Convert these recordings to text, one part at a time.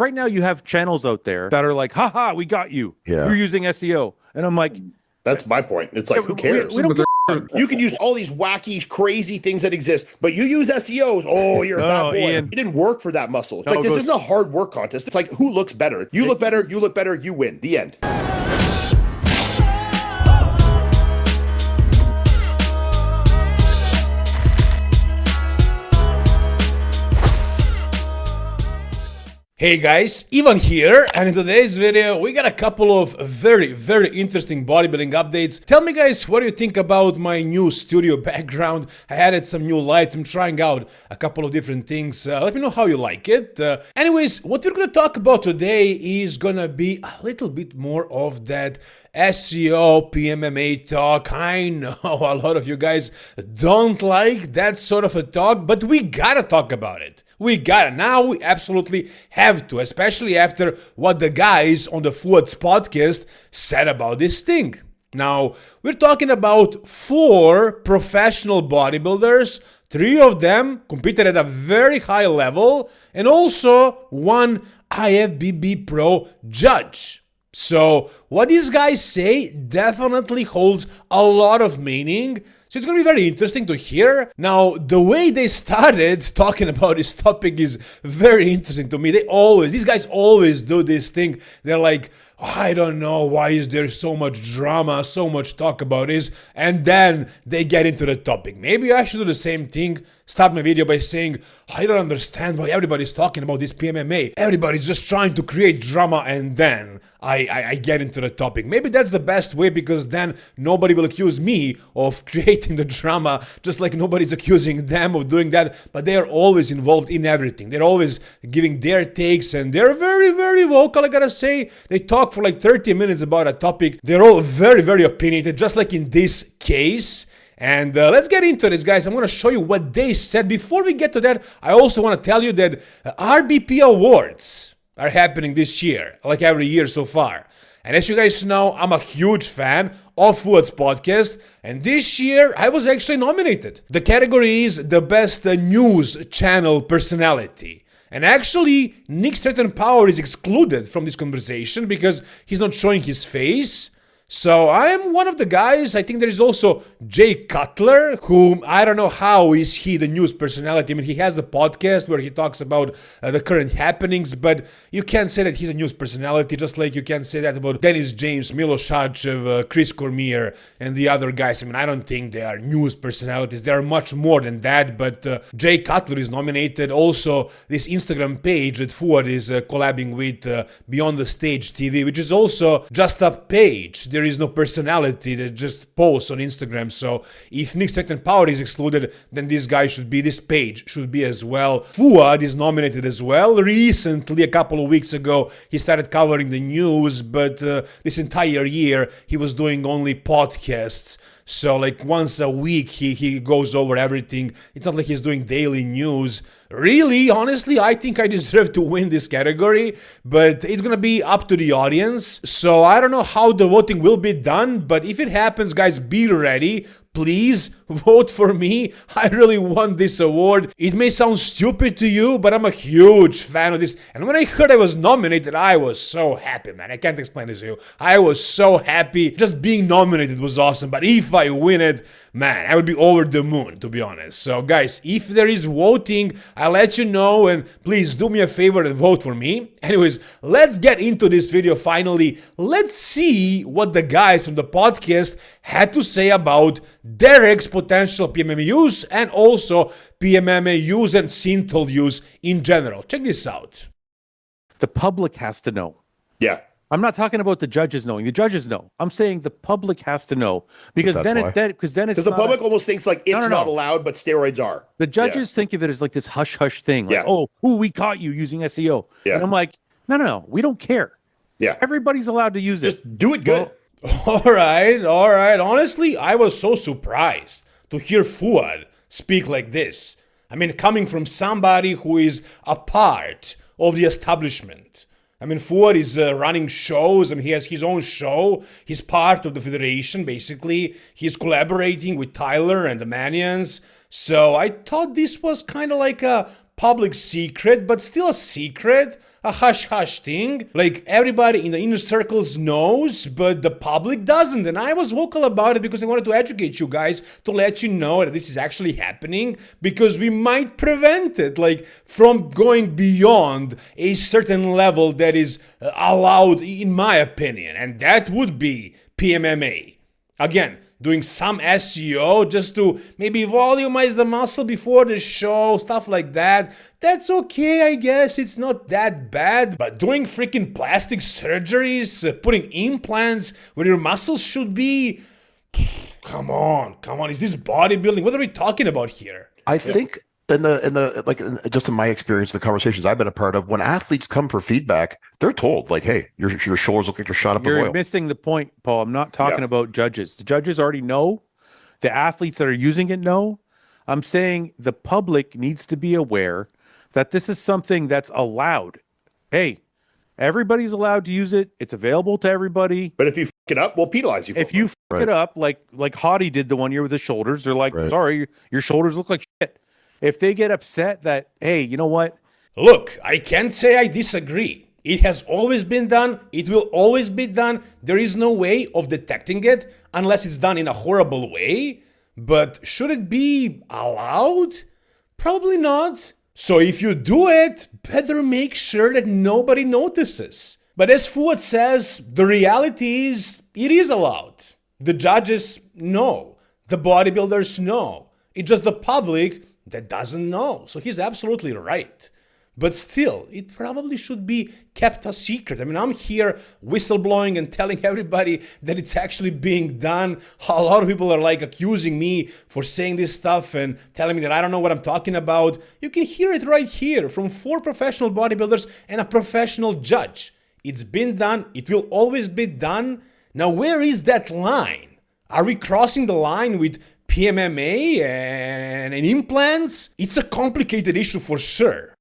right now you have channels out there that are like, haha, we got you. Yeah. You're using SEO. And I'm like, That's my point. It's like, who cares? we don't give You can use all these wacky, crazy things that exist, but you use SEOs. Oh, you're a bad boy. Ian. You didn't work for that muscle. It's No, like, it this goes- isn't a hard work contest. It's like, who looks better? You look better, you look better, you win. The end. Hey guys, Ivan here, and in today's video we got a couple of very interesting bodybuilding updates. Tell me guys, what do you think about my new studio background? I added some new lights, I'm trying out a couple of different things. Let me know how you like it. Anyways, what we're gonna talk about today is gonna be a little bit more of that SEO, PMMA talk. I know a lot of you guys don't like that sort of a talk, but we gotta talk about it. We gotta. Now we absolutely have to, especially after what the guys on the Fouad's podcast said about this thing. Now, we're talking about 4 professional bodybuilders. 3 of them competed at a very high level, and also 1 IFBB Pro judge. So, what these guys say definitely holds a lot of meaning. So it's going to be very interesting to hear. Now, the way they started talking about this topic is very interesting to me. These guys always do this thing. They're like, I don't know, why is there so much drama, so much talk about this? And then they get into the topic. Maybe I should do the same thing. Start my video by saying, I don't understand why everybody's talking about this PMMA. Everybody's just trying to create drama, and then I get into the topic. Maybe that's the best way, because then nobody will accuse me of creating the drama, just like nobody's accusing them of doing that. But they are always involved in everything. They're always giving their takes, and they're very vocal, I gotta say. They talk for like 30 minutes about a topic. They're all very opinionated, just like in this case. And let's get into this, guys. I'm going to show you what they said. Before we get to that, I also want to tell you that RBP Awards are happening this year, like every year so far. And as you guys know, I'm a huge fan of Fouad's podcast, and this year I was actually nominated. The category is the best news channel personality. And actually, Nick Stratton Power is excluded from this conversation because he's not showing his face. So I am one of the guys. I think there is also Jay Cutler, whom I don't know how is he the news personality. I mean, he has the podcast where he talks about the current happenings, but you can't say that he's a news personality, just like you can't say that about Dennis James, Milos Sarcev, Chris Cormier, and the other guys. I mean, I don't think they are news personalities. They are much more than that, but Jay Cutler is nominated. Also, this Instagram page that Fouad is collabing with Beyond the Stage TV, which is also just a page. There is no personality that just posts on Instagram. So if Nick Stratton Power is excluded, then this page should be as well. Fouad is nominated as well. Recently, a couple of weeks ago, he started covering the news, but this entire year he was doing only podcasts. So like once a week he goes over everything. It's not like he's doing daily news. Really, honestly, I think I deserve to win this category, but it's gonna be up to the audience. So I don't know how the voting will be done, but if it happens, guys, be ready. Please vote for me. I really want this award. It may sound stupid to you, but I'm a huge fan of this. And when I heard I was nominated, I was so happy, man. I can't explain this to you. I was so happy. Just being nominated was awesome. But if I win it, man, I would be over the moon, to be honest. So guys, if there is voting, I'll let you know, and please do me a favor and vote for me. Anyways, let's get into this video finally. Let's see what the guys from the podcast had to say about Derek's potential PMMA use and also PMMA use and synthol use in general. Check this out. the public has to know. Yeah. I'm not talking about the judges knowing. The judges know. I'm saying the public has to know, because then it's Because the public almost thinks like it's not allowed, but steroids are. The judges think of it as like this hush hush thing. Like, oh, we caught you using SEO. Yeah. And I'm like, no, we don't care. Yeah. Everybody's allowed to use it. Just do it good. All right. Honestly, I was so surprised to hear Fouad speak like this. I mean, coming from somebody who is a part of the establishment. I mean, Fouad is running shows. I mean, he has his own show. He's part of the federation, basically. He's collaborating with Tyler and the Manians. So I thought this was kind of like a public secret, but still a secret, a hush-hush thing. Like, everybody in the inner circles knows, but the public doesn't. And I was vocal about it because I wanted to educate you guys, to let you know that this is actually happening, because we might prevent it, like, from going beyond a certain level that is allowed, in my opinion. And that would be PMMA. Again, doing some SEO just to maybe volumize the muscle before the show, stuff like that. That's okay, I guess. It's not that bad. But doing freaking plastic surgeries, putting implants where your muscles should be, come on. Is this bodybuilding? What are we talking about here? I think just in my experience, the conversations I've been a part of, when athletes come for feedback, they're told like, "Hey, your shoulders look like you're shot up with You're oil." missing the point, Paul. I'm not talking about judges. The judges already know. The athletes that are using it know. I'm saying the public needs to be aware that this is something that's allowed. Hey, everybody's allowed to use it. It's available to everybody. But if you fuck it up, we'll penalize you. If you fuck it up, like Hottie did the one year with his shoulders, they're like, sorry, your shoulders look like shit. If they get upset that, hey, you know what? Look, I can't say I disagree. It has always been done. It will always be done. There is no way of detecting it unless it's done in a horrible way. But should it be allowed? Probably not. So if you do it, better make sure that nobody notices. But as Fouad says, the reality is it is allowed. The judges know. The bodybuilders know. It's just the public that doesn't know. So he's absolutely right. But still, it probably should be kept a secret. I mean, I'm here whistleblowing and telling everybody that it's actually being done. A lot of people are like accusing me for saying this stuff and telling me that I don't know what I'm talking about. You can hear it right here from 4 professional bodybuilders and a professional judge. It's been done. It will always be done. Now, where is that line? Are we crossing the line with PMMA and implants? It's a complicated issue for sure.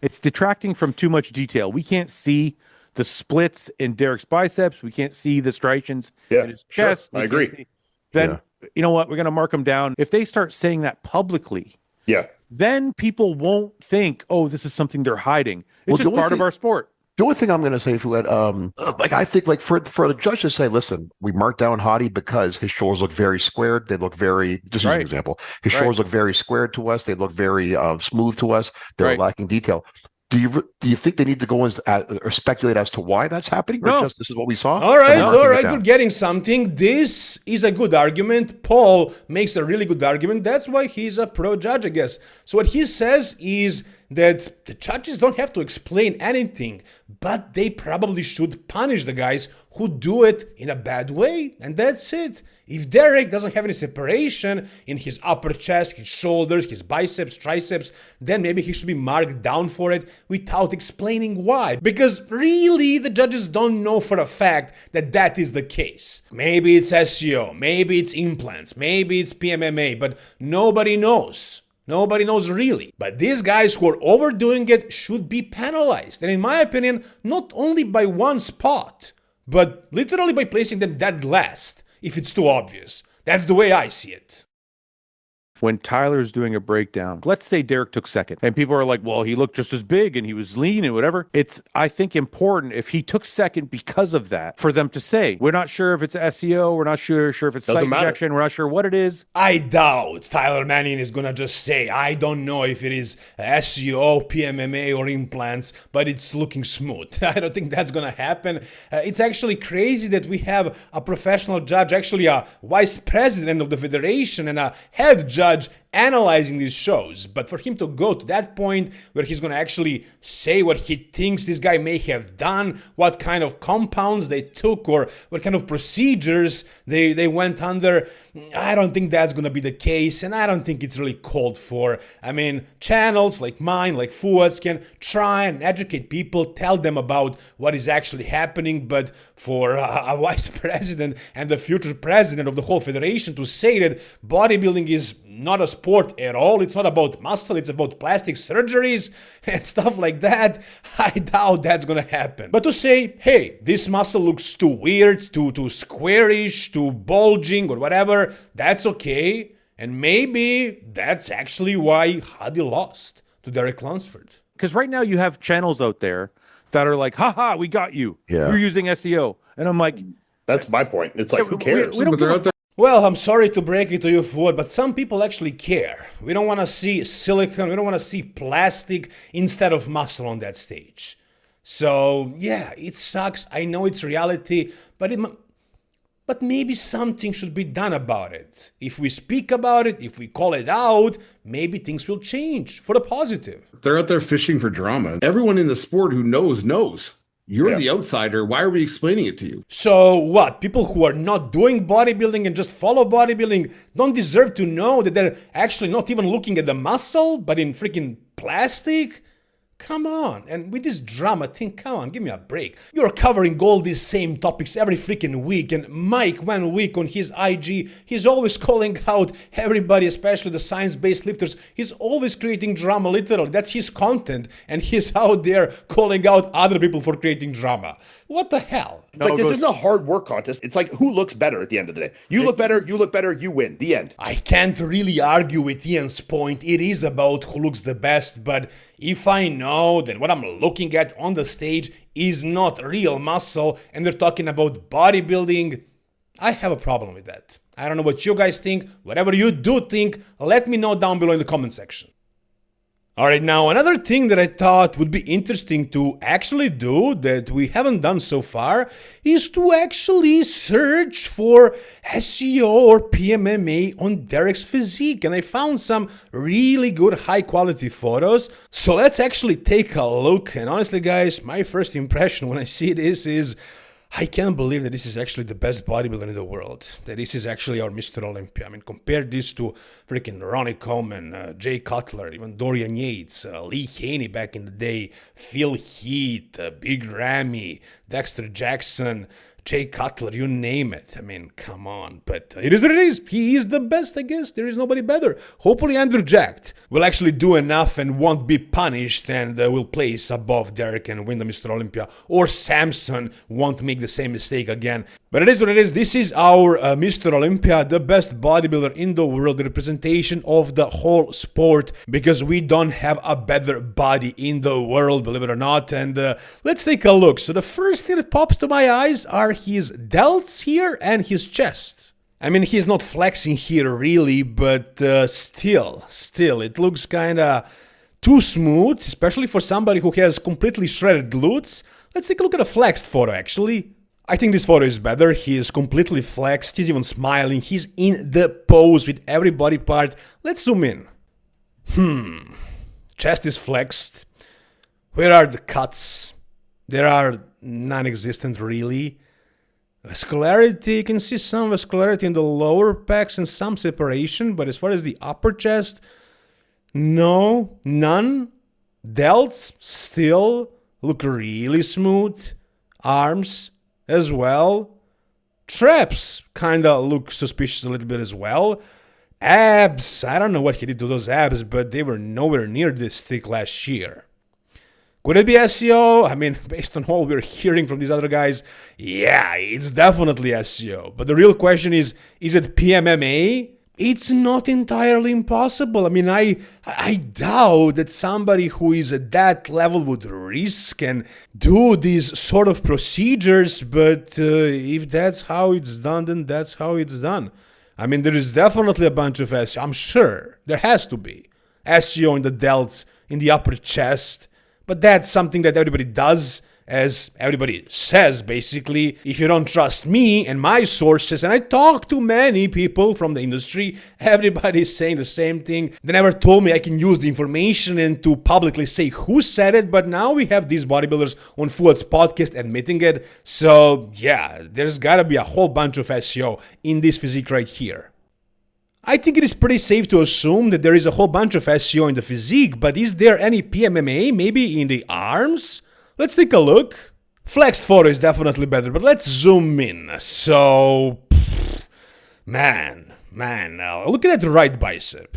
It's detracting from too much detail. We can't see the splits in Derek's biceps. We can't see the striations in his chest. I agree. Then, you know what? We're going to mark them down. If they start saying that publicly, then people won't think, oh, this is something they're hiding. It's just part of our sport. The only thing I'm going to say, Fouad, I think like for the judge to say, listen, we marked down Hottie because his shoulders look very squared. They look very, just as an example, his shoulders look very squared to us. They look very smooth to us. They're lacking detail. Do you think they need to go in or speculate as to why that's happening, or just this is what we saw? All right, we're getting something. This is a good argument. Paul makes a really good argument. That's why he's a pro judge, I guess. So what he says is that the judges don't have to explain anything, but they probably should punish the guys who do it in a bad way, and that's it. If Derek doesn't have any separation in his upper chest, his shoulders, his biceps, triceps, then maybe he should be marked down for it without explaining why. Because really, the judges don't know for a fact that that is the case. Maybe it's SEO, maybe it's implants, maybe it's PMMA, but nobody knows. Nobody knows really. But these guys who are overdoing it should be penalized. And in my opinion, not only by one spot, but literally by placing them dead last, if it's too obvious. That's the way I see it. When Tyler's doing a breakdown, let's say Derek took second, and people are like, well, he looked just as big and he was lean and whatever. It's, I think, important if he took second because of that, for them to say, we're not sure if it's SEO, we're not sure if it's site injection, we're not sure what it is. I doubt Tyler Manning is gonna just say, I don't know if it is SEO, PMMA, or implants, but it's looking smooth. I don't think that's gonna happen. It's actually crazy that we have a professional judge, actually a vice president of the federation and a head judge analyzing these shows. But for him to go to that point where he's going to actually say what he thinks this guy may have done, what kind of compounds they took, or what kind of procedures they went under, I don't think that's going to be the case, and I don't think it's really called for. I mean, channels like mine, like Fouad's, can try and educate people, tell them about what is actually happening, but for a vice president and the future president of the whole federation to say that bodybuilding is not a sport at all, it's not about muscle, it's about plastic surgeries and stuff like that, I doubt that's gonna happen. But to say, hey, this muscle looks too weird, too squarish, too bulging or whatever, that's okay. And maybe that's actually why Hadi lost to Derek Lunsford. Because right now you have channels out there that are like, haha, we got you. Yeah. You're using SEO. And I'm like, That's my point. It's like, who cares? we don't give a fuck. Well, I'm sorry to break it to you, Fouad, but some people actually care. We don't want to see silicone, we don't want to see plastic instead of muscle on that stage. So, yeah, it sucks. I know it's reality, but maybe something should be done about it. If we speak about it, if we call it out, maybe things will change for the positive. They're out there fishing for drama. Everyone in the sport who knows. You're the outsider. Why are we explaining it to you? So what? People who are not doing bodybuilding and just follow bodybuilding don't deserve to know that they're actually not even looking at the muscle, but in freaking plastic? Come on. And with this drama thing, come on, give me a break. You're covering all these same topics every freaking week, and Mike 1 week on his IG, he's always calling out everybody, especially the science-based lifters. He's always creating drama, literally. That's his content, and he's out there calling out other people for creating drama. What the hell? It's like, this isn't a hard work contest. It's like, who looks better at the end of the day? You look better, you win. The end. I can't really argue with Ian's point. It is about who looks the best, but if I know that what I'm looking at on the stage is not real muscle and they're talking about bodybuilding, I have a problem with that. I don't know what you guys think. Whatever you do think, let me know down below in the comment section. Alright, now another thing that I thought would be interesting to actually do that we haven't done so far is to actually search for SEO or PMMA on Derek's physique, and I found some really good high quality photos. So let's actually take a look, and honestly guys, my first impression when I see this is I can't believe that this is actually the best bodybuilder in the world. That this is actually our Mr. Olympia. I mean, compare this to freaking Ronnie Coleman, Jay Cutler, even Dorian Yates, Lee Haney back in the day, Phil Heath, Big Ramy, Dexter Jackson, Jay Cutler, you name it. I mean, come on. But it is what it is. He is the best, I guess. There is nobody better. Hopefully Andrew Jacked will actually do enough and won't be punished and will place above Derek and win the Mr. Olympia. Or Samson won't make the same mistake again. But it is what it is. This is our Mr. Olympia, the best bodybuilder in the world, the representation of the whole sport, because we don't have a better body in the world, believe it or not. And let's take a look. So the first thing that pops to my eyes are his delts here and his chest. I mean, he's not flexing here really, but still, it looks kind of too smooth, especially for somebody who has completely shredded glutes. Let's take a look at a flexed photo, actually. I think this photo is better. He is completely flexed. He's even smiling. He's in the pose with every body part. Let's zoom in. Chest is flexed. Where are the cuts? There are non-existent, really. Vascularity, you can see some vascularity in the lower pecs and some separation, but as far as the upper chest, no, none. Delts still look really smooth. Arms as well. Traps kind of look suspicious a little bit as well. Abs, I don't know what he did to those abs, but they were nowhere near this thick last year. Could it be SEO? I mean, based on all we're hearing from these other guys, yeah, it's definitely SEO. But the real question is it PMMA? It's not entirely impossible. I mean, I doubt that somebody who is at that level would risk and do these sort of procedures, but if that's how it's done, then that's how it's done. I mean, there is definitely a bunch of SEO. I'm sure there has to be SEO in the delts, in the upper chest. But that's something that everybody does, as everybody says, basically. If you don't trust me and my sources, and I talk to many people from the industry, everybody is saying the same thing. They never told me I can use the information and to publicly say who said it, but now we have these bodybuilders on Fouad's podcast admitting it. So yeah, there's gotta be a whole bunch of SEO in this physique right here. I think it is pretty safe to assume that there is a whole bunch of SEO in the physique, but is there any PMMA, maybe in the arms? Let's take a look. Flexed photo is definitely better, but let's zoom in. So, man, look at that right bicep.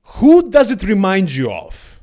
Who does it remind you of?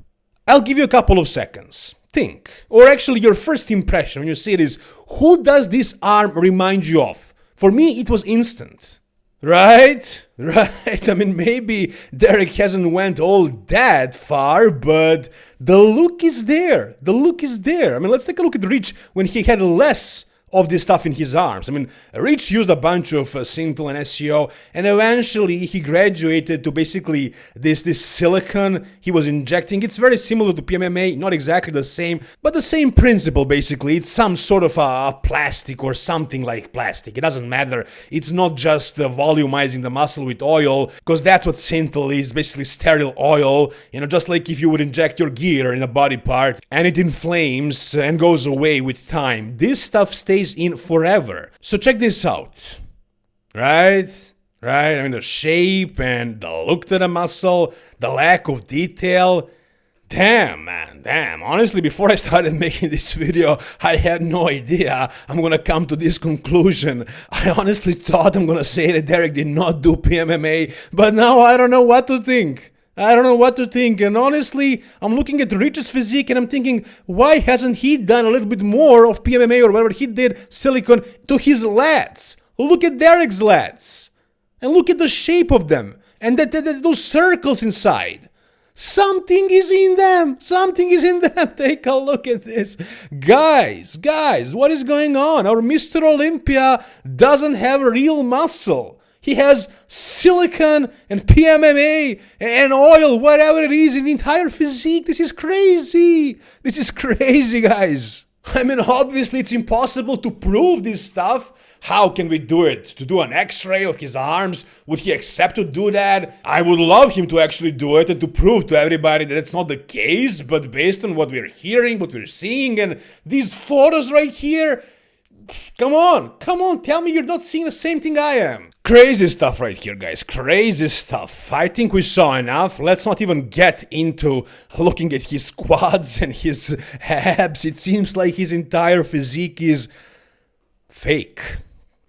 I'll give you a couple of seconds. Think. Or actually, your first impression when you see it is, who does this arm remind you of? For me, it was instant. Right? Right. I mean, maybe Derek hasn't went all that far, but the look is there. The look is there. I mean, let's take a look at Rich when he had less of this stuff in his arms. I mean, Rich used a bunch of Synthol and SEO, and eventually he graduated to basically this silicone he was injecting. It's very similar to PMMA, not exactly the same, but the same principle basically. It's some sort of a plastic or something like plastic. It doesn't matter. It's not just volumizing the muscle with oil, because that's what Synthol is, basically sterile oil, you know, just like if you would inject your gear in a body part and it inflames and goes away with time. This stuff stays in forever. So check this out. Right? I mean, the shape and the look to the muscle, the lack of detail. Damn, man, damn. Honestly, before I started making this video, I had no idea I'm gonna come to this conclusion. I honestly thought I'm gonna say that Derek did not do PMMA, but now I don't know what to think. And honestly, I'm looking at Rich's physique and I'm thinking, why hasn't he done a little bit more of PMMA or whatever he did, silicone, to his lats? Look at Derek's lats. And look at the shape of them. And those circles inside. Something is in them. Take a look at this. Guys, what is going on? Our Mr. Olympia doesn't have real muscle. He has silicone and PMMA and oil, whatever it is, in the entire physique. This is crazy. Guys. I mean, obviously, it's impossible to prove this stuff. How can we do it? To do an x-ray of his arms? Would he accept to do that? I would love him to actually do it and to prove to everybody that it's not the case, but based on what we're hearing, what we're seeing, and these photos right here, come on, tell me you're not seeing the same thing I am. Crazy stuff right here, guys. Crazy stuff. I think we saw enough. Let's not even get into looking at his quads and his abs. It seems like his entire physique is fake.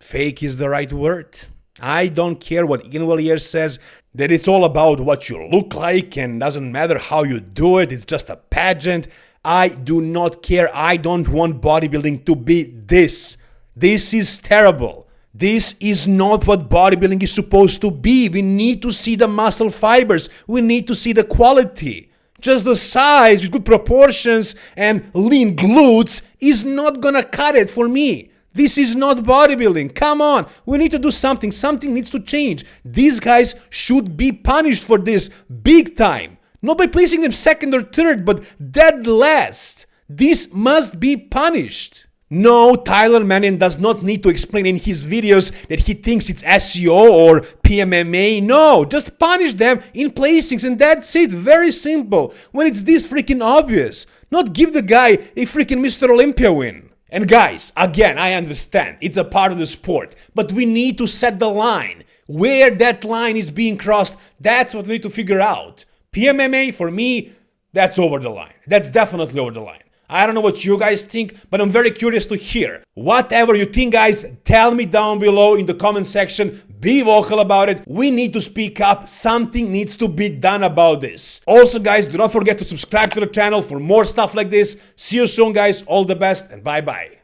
Fake is the right word. I don't care what Iain says, that it's all about what you look like and doesn't matter how you do it. It's just a pageant. I do not care. I don't want bodybuilding to be this. This is terrible. This is not what bodybuilding is supposed to be. We need to see the muscle fibers. We need to see the quality. Just the size with good proportions and lean glutes is not gonna cut it for me. This is not bodybuilding. Come on. We need to do something. Something needs to change. These guys should be punished for this big time. Not by placing them second or third, but dead last. This must be punished. No, Tyler Mannion does not need to explain in his videos that he thinks it's SEO or PMMA. No, just punish them in placings and that's it. Very simple. When it's this freaking obvious. Not give the guy a freaking Mr. Olympia win. And guys, again, I understand. It's a part of the sport. But we need to set the line. Where that line is being crossed, that's what we need to figure out. PMMA, for me, that's over the line. That's definitely over the line. I don't know what you guys think, but I'm very curious to hear. Whatever you think, guys, tell me down below in the comment section. Be vocal about it. We need to speak up. Something needs to be done about this. Also, guys, do not forget to subscribe to the channel for more stuff like this. See you soon, guys. All the best and bye-bye.